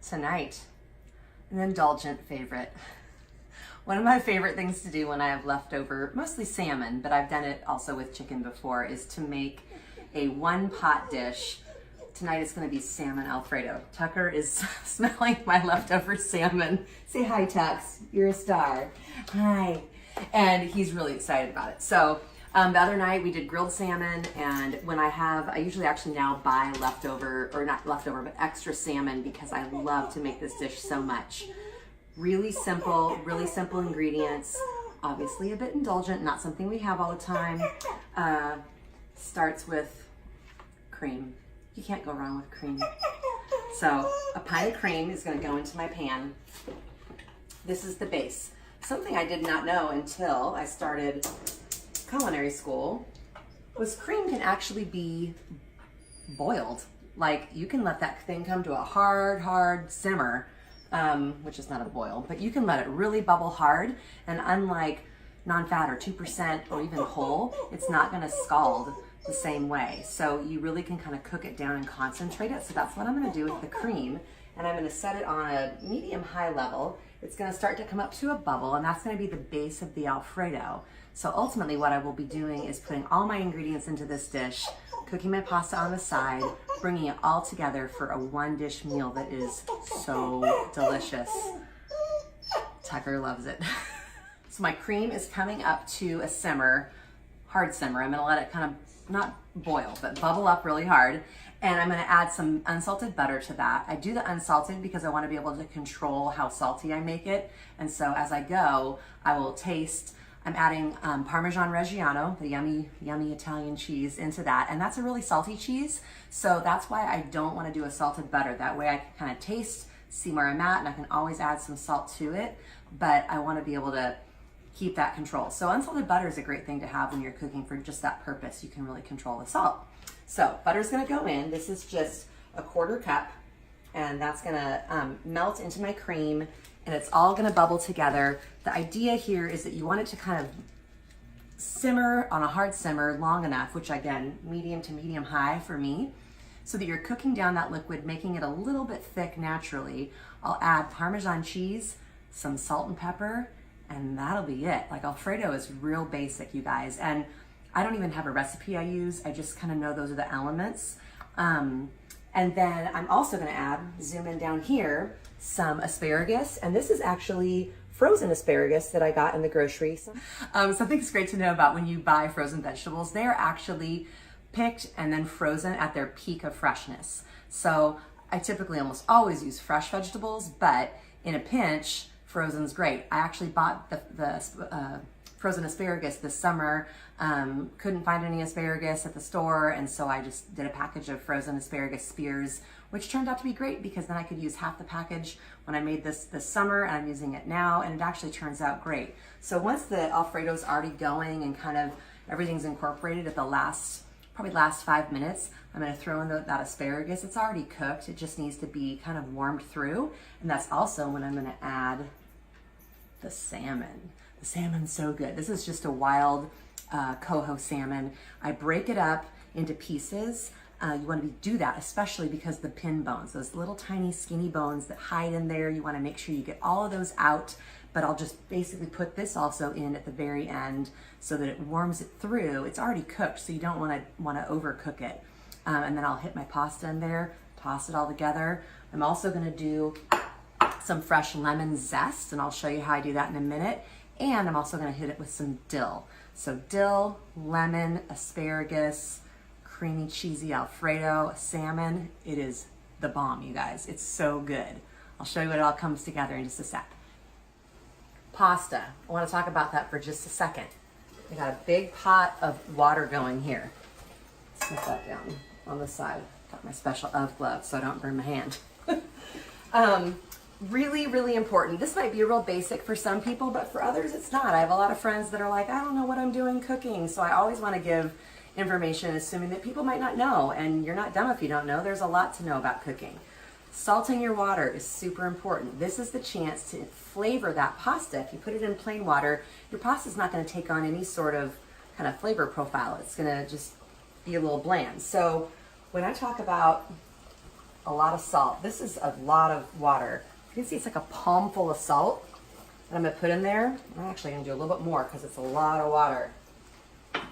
tonight, an indulgent favorite. One of my favorite things to do when I have leftover, mostly salmon, but I've done it also with chicken before, is to make a one-pot dish. Tonight it's going to be salmon Alfredo. Tucker is smelling my leftover salmon. Say hi, Tux. You're a star. Hi. And he's really excited about it. So the other night we did grilled salmon, and when I usually actually now buy leftover, or not leftover, but extra salmon because I love to make this dish so much. Really simple ingredients. Obviously a bit indulgent, not something we have all the time. Starts with cream. You can't go wrong with cream. So a pint of cream is going to go into my pan. This is the base. Something I did not know until I started culinary school was cream can actually be boiled. Like, you can let that thing come to a hard simmer, which is not a boil, but you can let it really bubble hard, and unlike non-fat or 2% or even whole, it's not going to scald the same way. So you really can kind of cook it down and concentrate it. So that's what I'm going to do with the cream, and I'm going to set it on a medium-high level. It's going to start to come up to a bubble, and that's going to be the base of the Alfredo. So ultimately what I will be doing is putting all my ingredients into this dish, cooking my pasta on the side, bringing it all together for a one-dish meal that is so delicious. Tucker loves it. So my cream is coming up to a simmer, hard simmer. I'm going to let it kind of not boil, but bubble up really hard. And I'm going to add some unsalted butter to that. I do the unsalted because I want to be able to control how salty I make it. And so as I go, I will taste. I'm adding Parmesan Reggiano, the yummy Italian cheese, into that. And that's a really salty cheese. So that's why I don't want to do a salted butter. That way I can kind of taste, see where I'm at, and I can always add some salt to it. But I want to be able to keep that control. So unsalted butter is a great thing to have when you're cooking for just that purpose. You can really control the salt. So butter's going to go in. This is just a 1/4 cup, and that's going to melt into my cream, and it's all going to bubble together. The idea here is that you want it to kind of simmer on a hard simmer long enough, which again, medium to medium high for me, so that you're cooking down that liquid, making it a little bit thick naturally. I'll add Parmesan cheese, some salt and pepper, and that'll be it. Like, Alfredo is real basic, you guys. And I don't even have a recipe I use. I just kind of know those are the elements. And then I'm also going to add, zoom in down here, some asparagus. And this is actually frozen asparagus that I got in the grocery. Something that's great to know about when you buy frozen vegetables, they're actually picked and then frozen at their peak of freshness. So I typically almost always use fresh vegetables, but in a pinch, frozen's great. I actually bought the frozen asparagus this summer. Couldn't find any asparagus at the store, and so I just did a package of frozen asparagus spears, which turned out to be great because then I could use half the package when I made this summer, and I'm using it now, and it actually turns out great. So once the Alfredo's already going and kind of everything's incorporated at the probably last 5 minutes, I'm going to throw in that asparagus. It's already cooked. It just needs to be kind of warmed through, and that's also when I'm going to add the salmon. The salmon's so good. This is just a wild coho salmon. I break it up into pieces. You want to do that, especially because the pin bones, those little tiny skinny bones that hide in there, you want to make sure you get all of those out. But I'll just basically put this also in at the very end so that it warms it through. It's already cooked, so you don't want to overcook it. And then I'll hit my pasta in there, toss it all together. I'm also going to do some fresh lemon zest, and I'll show you how I do that in a minute. And I'm also going to hit it with some dill. So dill, lemon, asparagus, creamy cheesy Alfredo, salmon. It is the bomb, you guys. It's so good. I'll show you what it all comes together in just a sec. Pasta. I want to talk about that for just a second. I got a big pot of water going here. Set that down on the side. Got my special glove so I don't burn my hand. Really important. This might be a real basic for some people, but for others it's not. I have a lot of friends that are like, I don't know what I'm doing cooking. So I always want to give information assuming that people might not know, and you're not dumb if you don't know. There's a lot to know about cooking. Salting your water is super important. This is the chance to flavor that pasta. If you put it in plain water, your pasta's not going to take on any sort of kind of flavor profile. It's going to just be a little bland. So when I talk about a lot of salt. This is a lot of water. You can see it's like a palm full of salt that I'm gonna put in there. I'm actually gonna do a little bit more because it's a lot of water.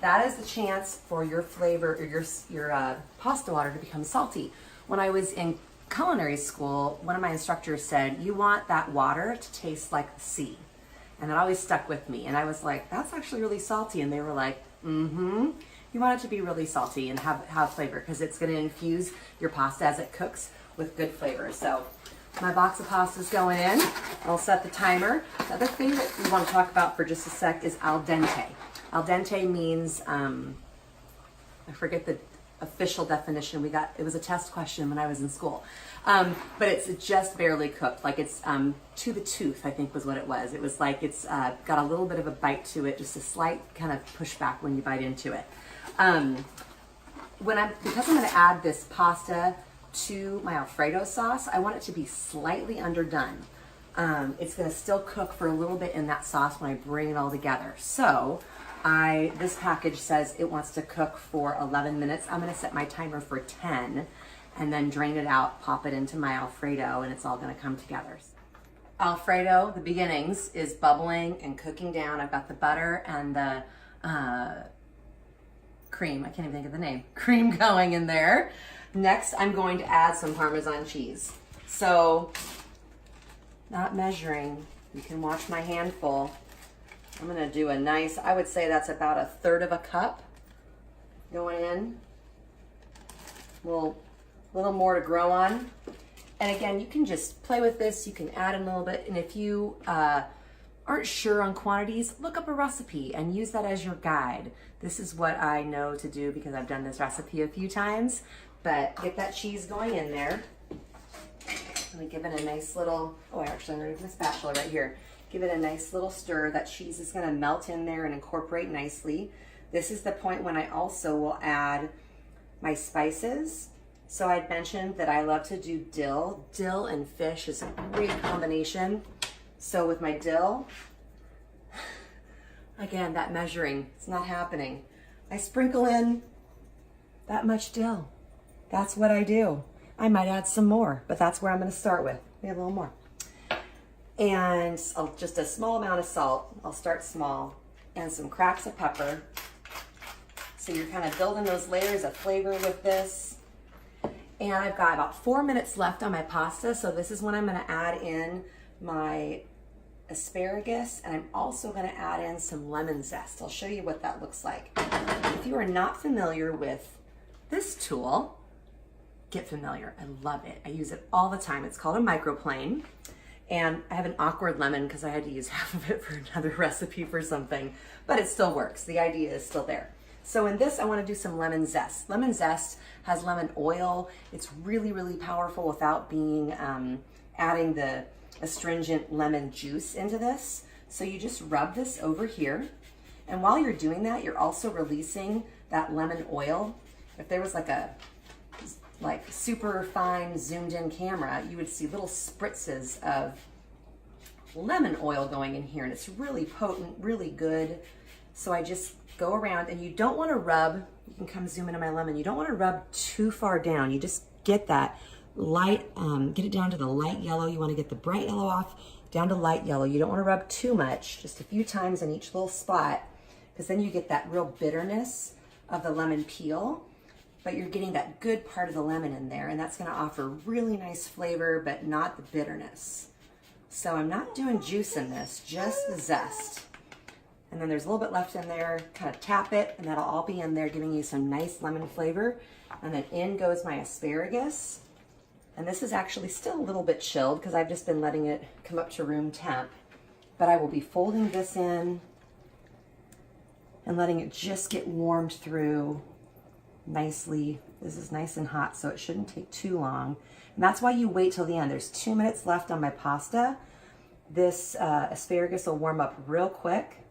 That is the chance for your flavor or your pasta water to become salty. When I was in culinary school, one of my instructors said, you want that water to taste like the sea. And that always stuck with me. And I was like, that's actually really salty. And they were like, mm-hmm. You want it to be really salty and have flavor because it's going to infuse your pasta as it cooks with good flavor. So my box of pasta is going in. I'll set the timer. The other thing that we want to talk about for just a sec is al dente. Al dente means, I forget the official definition. It was a test question when I was in school. But it's just barely cooked. Like it's to the tooth, I think was what it was. It was like it's got a little bit of a bite to it, just a slight kind of pushback when you bite into it. Because I'm going to add this pasta to my Alfredo sauce, I want it to be slightly underdone. It's going to still cook for a little bit in that sauce when I bring it all together. So this package says it wants to cook for 11 minutes. I'm going to set my timer for 10 and then drain it out, pop it into my Alfredo, and it's all going to come together. Alfredo, the beginnings, is bubbling and cooking down. I've got the butter and the cream, I can't even think of the name, cream going in there. Next, I'm going to add some Parmesan cheese. So, not measuring, you can watch my handful. I'm gonna do a nice, I would say that's about 1/3 of a cup going in. Little more to grow on. And again, you can just play with this, you can add in a little bit, and if you aren't sure on quantities, look up a recipe and use that as your guide. This is what I know to do because I've done this recipe a few times, but get that cheese going in there. I'm gonna give it a nice little, I'm gonna use my spatula right here. Give it a nice little stir. That cheese is gonna melt in there and incorporate nicely. This is the point when I also will add my spices. So I'd mentioned that I love to do dill. Dill and fish is a great combination. So with my dill, again, that measuring, it's not happening. I sprinkle in that much dill. That's what I do. I might add some more, but that's where I'm gonna start with. Maybe a little more. And just a small amount of salt. I'll start small. And some cracks of pepper. So you're kind of building those layers of flavor with this. And I've got about 4 minutes left on my pasta, so this is when I'm gonna add in my asparagus, and I'm also gonna add in some lemon zest. I'll show you what that looks like. If you are not familiar with this tool, get familiar. I love it. I use it all the time. It's called a microplane, and I have an awkward lemon because I had to use half of it for another recipe for something, but it still works. The idea is still there. So in this, I want to do some lemon zest. Lemon zest has lemon oil. It's really, really powerful without being adding the astringent lemon juice into this. So you just rub this over here. And while you're doing that, you're also releasing that lemon oil. If there was like a super fine zoomed in camera, you would see little spritzes of lemon oil going in here, and it's really potent, really good. So I just go around, and you don't want to rub, you can come zoom into my lemon, you don't want to rub too far down. You just get that light, get it down to the light yellow. You want to get the bright yellow off, down to light yellow. You don't want to rub too much, just a few times in each little spot, because then you get that real bitterness of the lemon peel, but you're getting that good part of the lemon in there, and that's going to offer really nice flavor, but not the bitterness. So I'm not doing juice in this, just the zest. And then there's a little bit left in there, kind of tap it, and that'll all be in there giving you some nice lemon flavor. And then in goes my asparagus. And this is actually still a little bit chilled because I've just been letting it come up to room temp. But I will be folding this in and letting it just get warmed through nicely. This is nice and hot, so it shouldn't take too long. And that's why you wait till the end. There's 2 minutes left on my pasta. This asparagus will warm up real quick.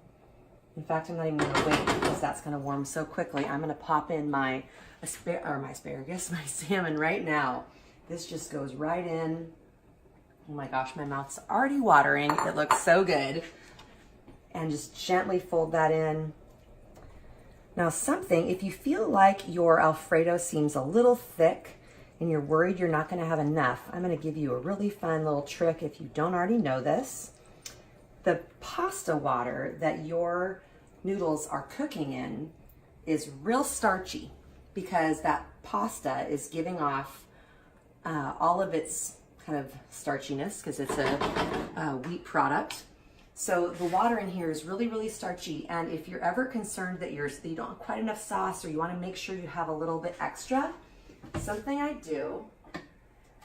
In fact, I'm not even gonna wait because that's gonna warm so quickly. I'm gonna pop in my asparagus, my salmon right now. This just goes right in. Oh my gosh, my mouth's already watering. It looks so good. And just gently fold that in. Now if you feel like your Alfredo seems a little thick, and you're worried you're not going to have enough, I'm going to give you a really fun little trick if you don't already know this. The pasta water that your noodles are cooking in is real starchy because that pasta is giving off all of its kind of starchiness because it's a wheat product. So the water in here is really, really starchy. And if you're ever concerned that you don't have quite enough sauce, or you want to make sure you have a little bit extra, something I do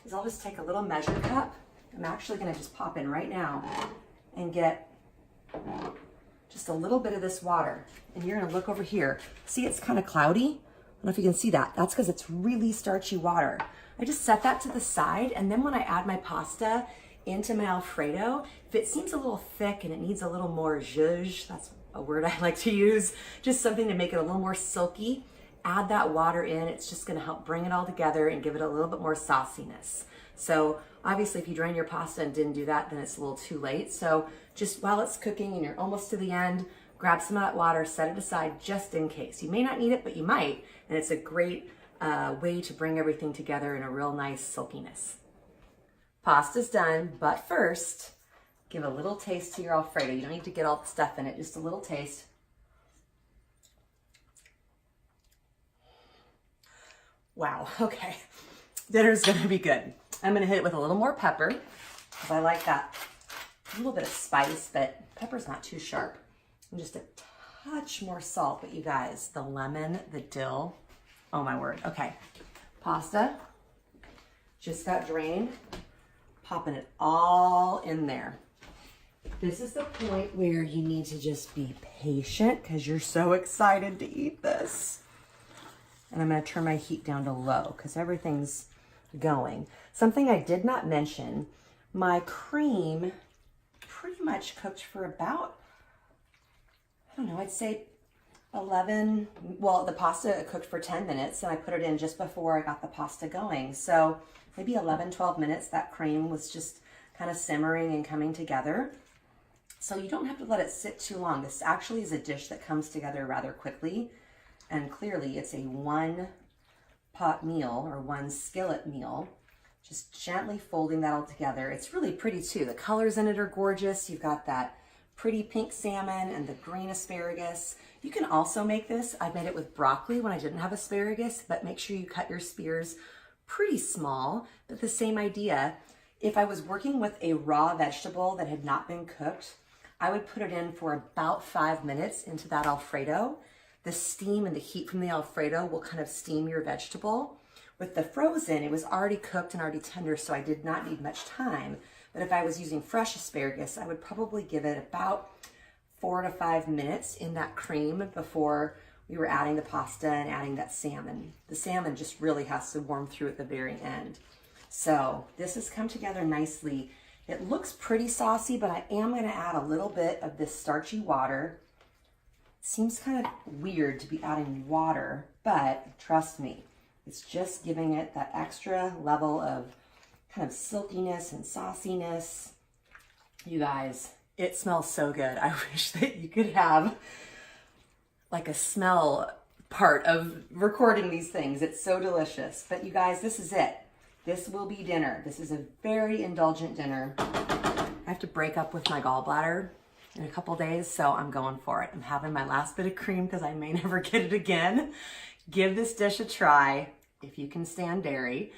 is I'll just take a little measure cup. I'm actually going to just pop in right now and get just a little bit of this water. And you're going to look over here. See, it's kind of cloudy. I don't know if you can see that. That's because it's really starchy water. I just set that to the side, and then when I add my pasta into my Alfredo, if it seems a little thick and it needs a little more zhuzh, that's a word I like to use, just something to make it a little more silky, add that water in. It's just going to help bring it all together and give it a little bit more sauciness. So obviously if you drain your pasta and didn't do that, then it's a little too late. So just while it's cooking and you're almost to the end, grab some of that water, set it aside just in case. You may not need it, but you might, and it's a great way to bring everything together in a real nice silkiness. Pasta's done, but first, give a little taste to your Alfredo. You don't need to get all the stuff in it, just a little taste. Wow, okay. Dinner's gonna be good. I'm gonna hit it with a little more pepper, because I like that a little bit of spice, but pepper's not too sharp. And just a touch more salt, but you guys, the lemon, the dill, oh my word. Okay, pasta just got drained. Popping it all in there. This is the point where you need to just be patient because you're so excited to eat this. And I'm going to turn my heat down to low because everything's going. Something I did not mention, my cream pretty much cooked for about, I don't know, I'd say 11, well, the pasta cooked for 10 minutes and I put it in just before I got the pasta going. So maybe 11, 12 minutes, that cream was just kind of simmering and coming together. So you don't have to let it sit too long. This actually is a dish that comes together rather quickly. And clearly it's a one pot meal or one skillet meal. Just gently folding that all together. It's really pretty too. The colors in it are gorgeous. You've got that pretty pink salmon and the green asparagus. You can also make this. I made it with broccoli when I didn't have asparagus, but make sure you cut your spears pretty small, but the same idea. If I was working with a raw vegetable that had not been cooked, I would put it in for about 5 minutes into that Alfredo. The steam and the heat from the Alfredo will kind of steam your vegetable. With the frozen, it was already cooked and already tender, so I did not need much time. But if I was using fresh asparagus, I would probably give it about 4 to 5 minutes in that cream before we were adding the pasta and adding that salmon. The salmon just really has to warm through at the very end. So this has come together nicely. It looks pretty saucy, but I am going to add a little bit of this starchy water. It seems kind of weird to be adding water, but trust me, it's just giving it that extra level of kind of silkiness and sauciness. You guys, it smells so good. I wish that you could have like a smell part of recording these things. It's so delicious. But you guys, this is it. This will be dinner. This is a very indulgent dinner. I have to break up with my gallbladder in a couple days, so I'm going for it. I'm having my last bit of cream because I may never get it again. Give this dish a try if you can stand dairy.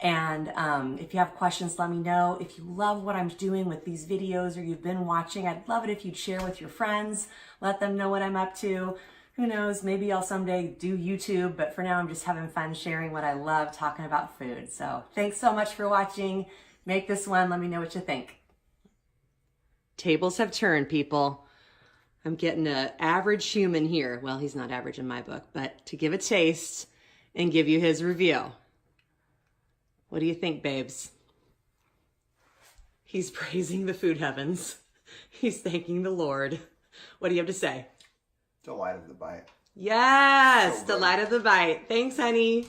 And if you have questions, let me know. If you love what I'm doing with these videos or you've been watching, I'd love it if you'd share with your friends. Let them know what I'm up to. Who knows, maybe I'll someday do YouTube, but for now I'm just having fun sharing what I love, talking about food. So thanks so much for watching. Make this one, let me know what you think. Tables have turned, people. I'm getting an average human here. Well, he's not average in my book, but to give a taste and give you his review. What do you think, babes? He's praising the food heavens. He's thanking the Lord. What do you have to say? Delight of the bite. Yes, So good. delight of the bite. Thanks, honey.